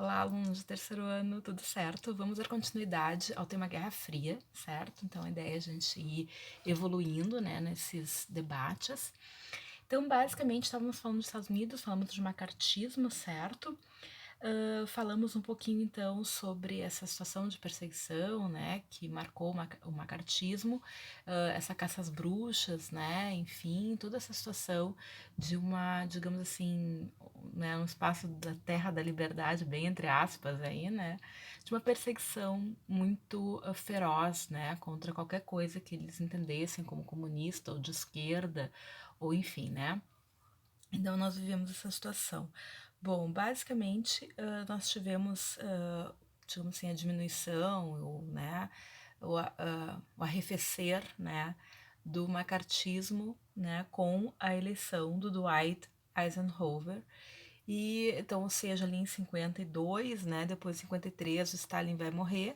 Olá, alunos de terceiro ano, tudo certo? Vamos dar continuidade ao tema Guerra Fria, certo? Então a ideia é a gente ir evoluindo, né, nesses debates. Então, basicamente, estávamos falando dos Estados Unidos, falamos de macartismo, certo? Falamos um pouquinho, então, sobre essa situação de perseguição, né, que marcou o macartismo, essa caça às bruxas, né, enfim, toda essa situação de uma, digamos assim, né, um espaço da terra da liberdade, bem entre aspas aí, né, de uma perseguição muito feroz, né, contra qualquer coisa que eles entendessem como comunista ou de esquerda, ou enfim, né. Então nós vivemos essa situação. Bom, basicamente nós tivemos, digamos assim, a diminuição, né, o arrefecer, né, do macartismo, né, com a eleição do Dwight Eisenhower. E então, ou seja, ali em 52, né, depois de 53 o Stalin vai morrer,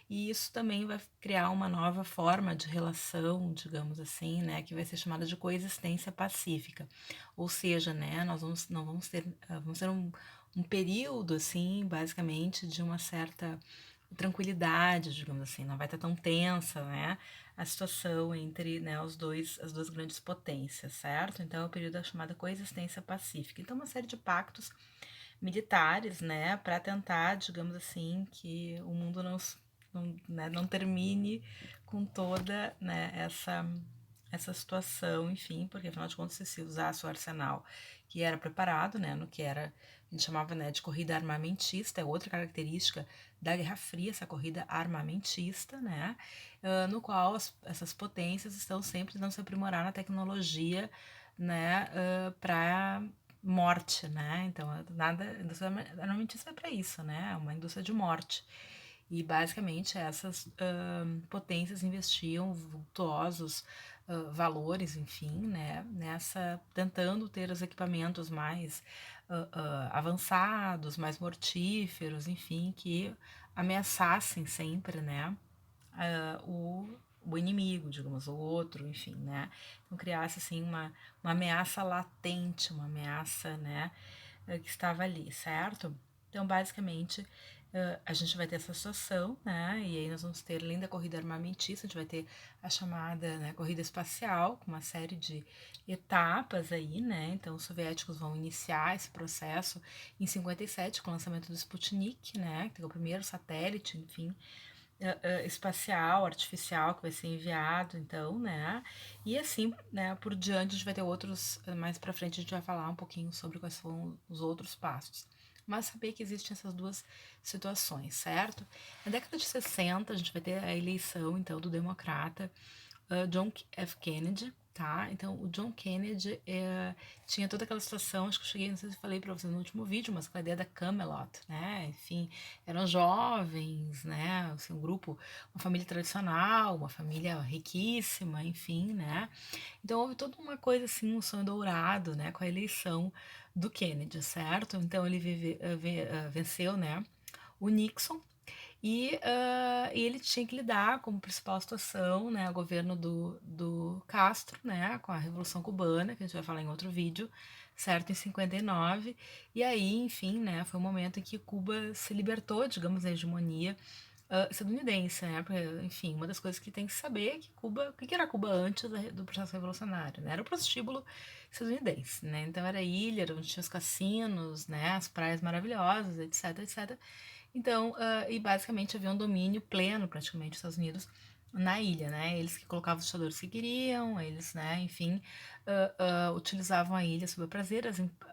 e isso também vai criar uma nova forma de relação, digamos assim, né, que vai ser chamada de coexistência pacífica. Ou seja, né, nós vamos, não vamos ter, vamos ter um período, assim, basicamente, de uma certa tranquilidade, digamos assim, não vai estar tão tensa, né, a situação entre, né, as duas grandes potências, certo? Então é o período da chamada coexistência pacífica. Então uma série de pactos militares, né, para tentar, digamos assim, que o mundo não termine com toda, né, essa situação, enfim, porque afinal de contas, se usasse o arsenal que era preparado, né, no que era, a gente chamava, né, de corrida armamentista, é outra característica da Guerra Fria, essa corrida armamentista, né, no qual essas potências estão sempre tentando se aprimorar na tecnologia, né, para morte, né? Então, nada, a indústria armamentista é para isso, né? É uma indústria de morte. E basicamente essas potências investiam vultuosos valores, enfim, né, nessa tentando ter os equipamentos mais avançados, mais mortíferos, enfim, que ameaçassem sempre, né, o inimigo, digamos, o outro, enfim, né? Então criasse assim uma ameaça latente, uma ameaça, né, que estava ali, certo? Então, basicamente, a gente vai ter essa situação, né? E aí nós vamos ter, além da corrida armamentista, a gente vai ter a chamada, né, corrida espacial, com uma série de etapas aí, né? Então, os soviéticos vão iniciar esse processo em 57, com o lançamento do Sputnik, né? Que é o primeiro satélite, enfim, espacial, artificial que vai ser enviado, então, né? E assim, né, por diante, a gente vai ter outros, mais pra frente a gente vai falar um pouquinho sobre quais foram os outros passos. Mas saber que existem essas duas situações, certo? Na década de 60, a gente vai ter a eleição, então, do democrata John F. Kennedy, tá? Então, o John Kennedy tinha toda aquela situação, acho que eu cheguei, não sei se eu falei pra vocês no último vídeo, mas aquela ideia da Camelot, né? Enfim, eram jovens, né? Assim, um grupo, uma família tradicional, uma família riquíssima, enfim, né? Então, houve toda uma coisa assim, um sonho dourado, né? Com a eleição do Kennedy, certo? Então, ele venceu, né? O Nixon, e ele tinha que lidar como principal situação, né, o governo do Castro, né, com a Revolução Cubana, que a gente vai falar em outro vídeo, certo, em 59. E aí, enfim, né, foi um momento em que Cuba se libertou, digamos, da hegemonia estadunidense, né? Porque, enfim, uma das coisas que tem que saber é que Cuba, o que era Cuba antes do processo revolucionário, né? Era o prostíbulo estadunidense, né? Então era ilha, onde tinha os cassinos, né? As praias maravilhosas, etc, etc. Então, e basicamente havia um domínio pleno, praticamente, dos Estados Unidos na ilha, né? Eles que colocavam os ditadores que queriam, eles, né, enfim, utilizavam a ilha sob o prazer.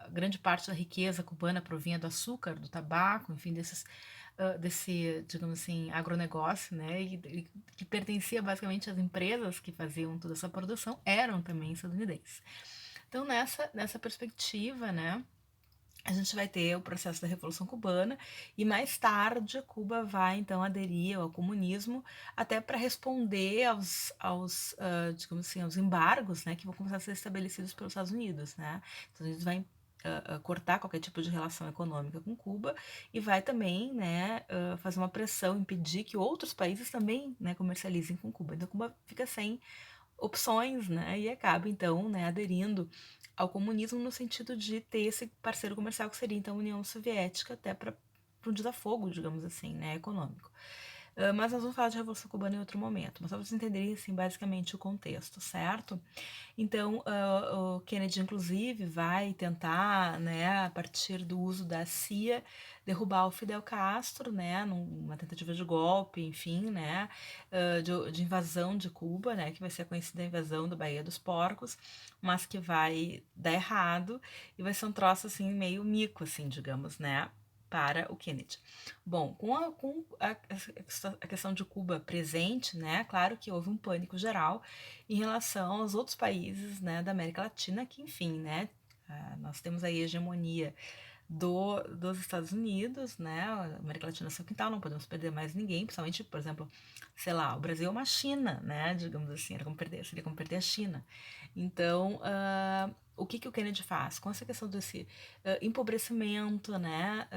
Grande parte da riqueza cubana provinha do açúcar, do tabaco, enfim, desse, digamos assim, agronegócio, né? E que pertencia basicamente às empresas que faziam toda essa produção, eram também estadunidenses. Então, nessa perspectiva, né? A gente vai ter o processo da Revolução Cubana e mais tarde Cuba vai então aderir ao comunismo até para responder digamos assim, aos embargos, né, que vão começar a ser estabelecidos pelos Estados Unidos, né? Então eles vai cortar qualquer tipo de relação econômica com Cuba e vai também, né, fazer uma pressão, impedir que outros países também, né, comercializem com Cuba. Então Cuba fica sem opções, né? E acaba então, né, aderindo ao comunismo no sentido de ter esse parceiro comercial que seria então a União Soviética, até para um desafogo, digamos assim, né, econômico. Mas nós vamos falar de Revolução Cubana em outro momento, mas só para vocês entenderem, assim, basicamente o contexto, certo? Então, o Kennedy, inclusive, vai tentar, né, a partir do uso da CIA, derrubar o Fidel Castro, né, numa tentativa de golpe, enfim, né, de invasão de Cuba, né, que vai ser a conhecida invasão da Baía dos Porcos, mas que vai dar errado e vai ser um troço, assim, meio mico, assim, digamos, né, para o Kennedy. Bom, com a questão de Cuba presente, né, claro que houve um pânico geral em relação aos outros países, né, da América Latina, que, enfim, né, nós temos aí a hegemonia dos Estados Unidos, né, a América Latina é seu quintal, não podemos perder mais ninguém, principalmente, por exemplo, sei lá, o Brasil é uma China, né, digamos assim, seria como perder a China. Então, o que o Kennedy faz? Com essa questão desse empobrecimento, né,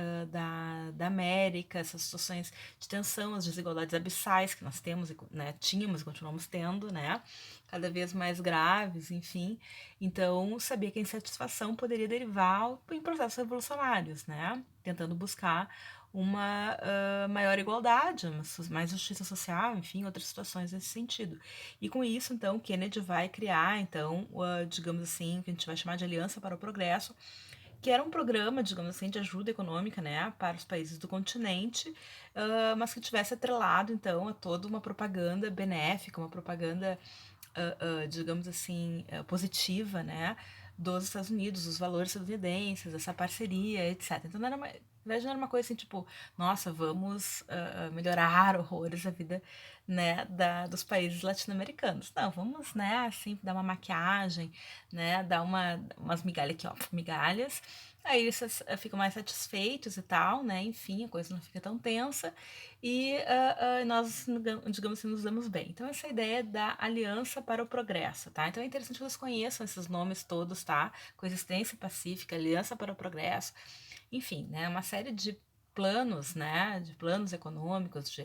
da América, essas situações de tensão, as desigualdades abissais que nós temos, né, tínhamos e continuamos tendo, né, cada vez mais graves, enfim. Então, sabia que a insatisfação poderia derivar em processos revolucionários, né, tentando buscar uma maior igualdade, mais justiça social, enfim, outras situações nesse sentido. E com isso, então, Kennedy vai criar, então, digamos assim, o que a gente vai chamar de Aliança para o Progresso, que era um programa, digamos assim, de ajuda econômica, né, para os países do continente, mas que tivesse atrelado, então, a toda uma propaganda benéfica, uma propaganda, digamos assim, positiva, né, dos Estados Unidos, os valores estadunidenses, essa parceria, etc. Então, na verdade, não era uma coisa assim, tipo, nossa, vamos melhorar horrores a vida, né, dos países latino-americanos. Não, vamos, né, assim, dar uma maquiagem, né, dar umas migalhas aqui, ó, migalhas. Aí eles ficam mais satisfeitos e tal, né, enfim, a coisa não fica tão tensa e nós, digamos assim, nos damos bem. Então, essa ideia da aliança para o progresso, tá? Então, é interessante que vocês conheçam esses nomes todos, tá? Coexistência pacífica, aliança para o progresso, enfim, né? Uma série de planos, né, de planos econômicos,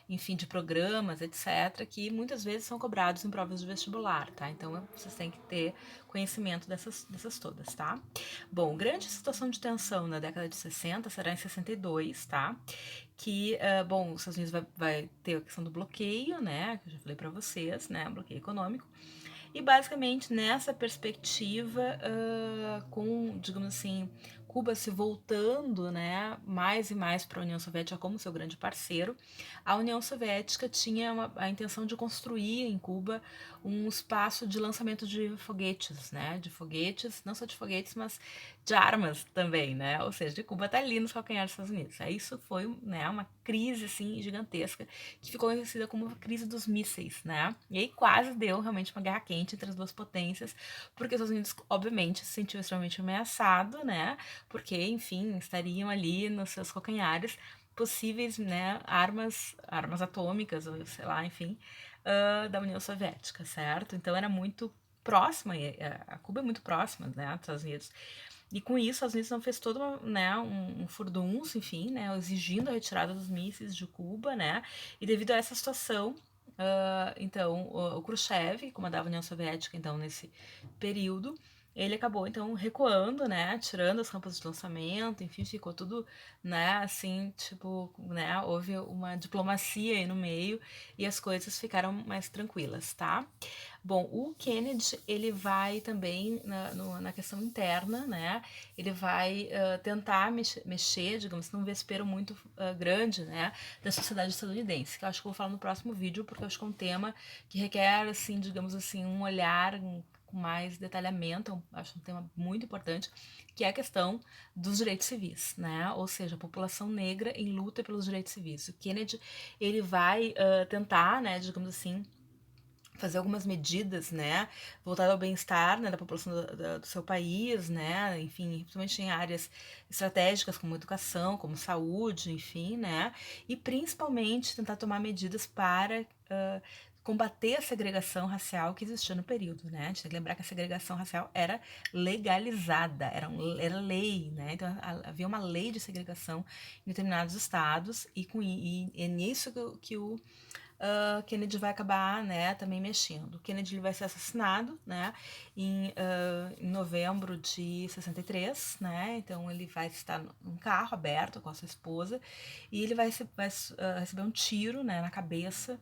enfim, de programas, etc., que muitas vezes são cobrados em provas de vestibular, tá? Então, vocês têm que ter conhecimento dessas todas, tá? Bom, grande situação de tensão na década de 60 será em 62, tá? Que, bom, os Estados Unidos vai ter a questão do bloqueio, né, que eu já falei para vocês, né, bloqueio econômico, e basicamente nessa perspectiva, com, digamos assim, Cuba se voltando, né, mais e mais para a União Soviética como seu grande parceiro, a União Soviética tinha a intenção de construir em Cuba um espaço de lançamento de foguetes, né, de foguetes, não só de foguetes, mas de armas também, né, ou seja, de Cuba tá ali nos calcanhares dos Estados Unidos. Aí isso foi, né, uma crise, assim, gigantesca, que ficou conhecida como a crise dos mísseis, né, e aí quase deu realmente uma guerra quente entre as duas potências, porque os Estados Unidos, obviamente, se sentiu extremamente ameaçado, né, porque, enfim, estariam ali nos seus calcanhares possíveis, né, armas atômicas, ou sei lá, enfim, da União Soviética, certo? Então era muito próxima, a Cuba é muito próxima, né, dos Estados Unidos. E com isso, os Estados Unidos não fez todo né, um furdunço, enfim, né, exigindo a retirada dos mísseis de Cuba, né, e devido a essa situação, então, o Khrushchev, que comandava a União Soviética, então, nesse período, ele acabou, então, recuando, né, tirando as rampas de lançamento, enfim, ficou tudo, né, assim, tipo, né, houve uma diplomacia aí no meio e as coisas ficaram mais tranquilas, tá? Bom, o Kennedy, ele vai também na questão interna, né? Ele vai tentar mexer, digamos, num vespeiro muito grande, né? Da sociedade estadunidense, que eu acho que eu vou falar no próximo vídeo, porque eu acho que é um tema que requer, assim, digamos assim, um olhar com mais detalhamento, acho um tema muito importante, que é a questão dos direitos civis, né? Ou seja, a população negra em luta pelos direitos civis. O Kennedy, ele vai tentar, né, digamos assim, fazer algumas medidas, né, voltadas ao bem-estar, né, da população do seu país, né, enfim, principalmente em áreas estratégicas como educação, como saúde, enfim, né, e principalmente tentar tomar medidas para combater a segregação racial que existia no período, né? A gente tem que lembrar que a segregação racial era legalizada, era lei, né? Então havia uma lei de segregação em determinados estados e é nisso que o Kennedy vai acabar, né, também mexendo. Kennedy ele vai ser assassinado, né, em novembro de 63, né, então ele vai estar num carro aberto com a sua esposa e ele vai receber um tiro, né, na cabeça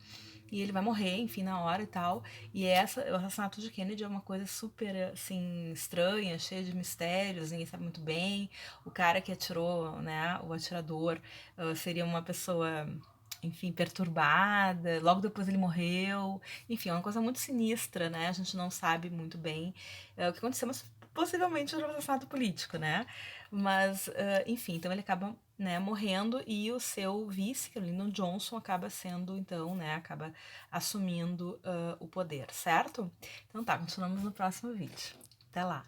e ele vai morrer, enfim, na hora e tal. E o assassinato de Kennedy é uma coisa super, assim, estranha, cheia de mistérios, ninguém sabe muito bem. O cara que atirou, né, o atirador, seria uma pessoa, enfim, perturbada. Logo depois ele morreu. Enfim, é uma coisa muito sinistra, né? A gente não sabe muito bem o que aconteceu, mas possivelmente era um assassinato político, né? Mas, enfim, então ele acaba, né, morrendo e o seu vice, que é o Lyndon Johnson, acaba sendo, então, né, acaba assumindo o poder, certo? Então tá, continuamos no próximo vídeo. Até lá!